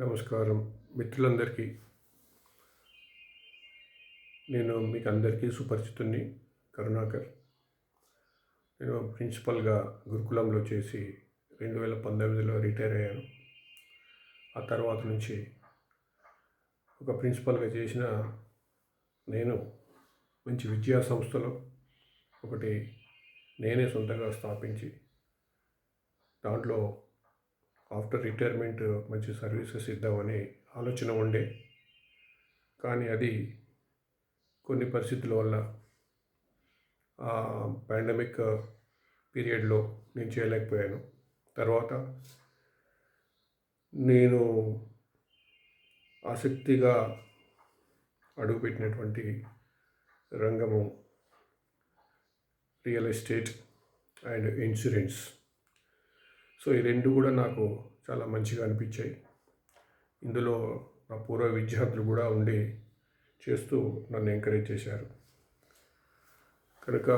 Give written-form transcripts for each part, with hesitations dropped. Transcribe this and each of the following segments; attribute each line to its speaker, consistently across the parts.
Speaker 1: నమస్కారం మిత్రులందరికీ. నేను మీకు అందరికీ సుపరిచితుణ్ణి కరుణాకర్. నేను ప్రిన్సిపల్గా గురుకులంలో చేసి 2019లో రిటైర్ అయ్యాను. ఆ తర్వాత నుంచి ఒక ప్రిన్సిపల్గా చేసిన నేను మంచి విద్యా సంస్థలో ఒకటి నేనే సొంతంగా స్థాపించి దాంట్లో ఆఫ్టర్ రిటైర్మెంట్ మంచి సర్వీసెస్ ఇద్దామని ఆలోచన ఉండే. కానీ అది కొన్ని పరిస్థితుల వల్ల ఆ పాండమిక్ పీరియడ్లో నేను చేయలేకపోయాను. తర్వాత నేను ఆసక్తిగా అడుగుపెట్టినటువంటి రంగము real estate and insurance. So ఈ రెండు కూడా నాకు చాలా మంచిగా అనిపించాయి. ఇందులో నా పూర్వ విద్యార్థులు కూడా ఉండి చేస్తూ నన్ను ఎంకరేజ్ చేశారు. కనుక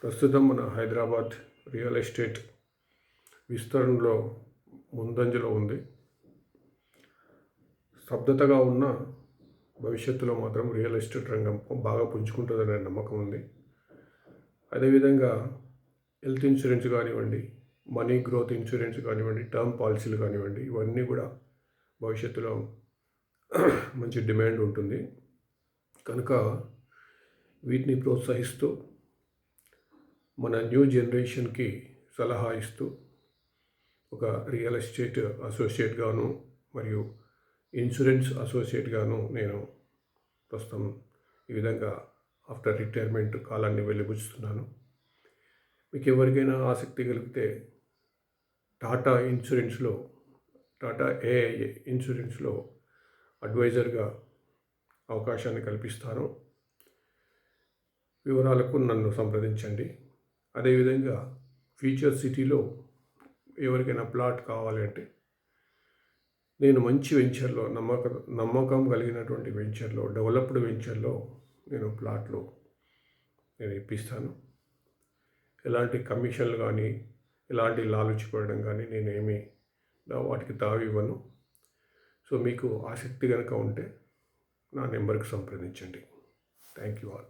Speaker 1: ప్రస్తుతం మన హైదరాబాద్ రియల్ ఎస్టేట్ విస్తరణలో ముందంజలో ఉంది. స్తబ్దతగా ఉన్న భవిష్యత్తులో మాత్రం రియల్ ఎస్టేట్ రంగం బాగా పుంజుకుంటుందనే నమ్మకం ఉంది. అదేవిధంగా హెల్త్ ఇన్సూరెన్స్ కానివ్వండి, మనీ గ్రోత్ ఇన్సూరెన్స్ కానివ్వండి, టర్మ్ పాలసీలు కానివ్వండి, ఇవన్నీ కూడా భవిష్యత్తులో మంచి డిమాండ్ ఉంటుంది. కనుక వీటిని ప్రోత్సహిస్తూ మన న్యూ జనరేషన్కి సలహా ఇస్తూ ఒక రియల్ ఎస్టేట్ అసోసియేట్గాను మరియు ఇన్సూరెన్స్ అసోసియేట్గాను నేను ప్రస్తుతం ఈ విధంగా ఆఫ్టర్ రిటైర్మెంట్ కాలాన్ని వెలిబుచ్చుతున్నాను. మీకు ఎవరికైనా ఆసక్తి కలిగితే టాటా ఏఐ ఇన్సూరెన్స్లో అడ్వైజర్గా అవకాశాన్ని కల్పిస్తాను. వివరాలకు నన్ను సంప్రదించండి. అదేవిధంగా ఫ్యూచర్ సిటీలో ఎవరికైనా ప్లాట్ కావాలి అంటే నేను మంచి వెంచర్లో నమ్మకం కలిగినటువంటి వెంచర్లో, డెవలప్డ్ వెంచర్లో నేను ప్లాట్లు నేను ఇప్పిస్తాను. ఎలాంటి కమిషన్లు కానీ, ఎలాంటి లాలుచిపడడం కానీ నేనేమి వాటికి తావివ్వను. సో మీకు ఆసక్తి కనుక ఉంటే నా నెంబర్కి సంప్రదించండి. Thank you all.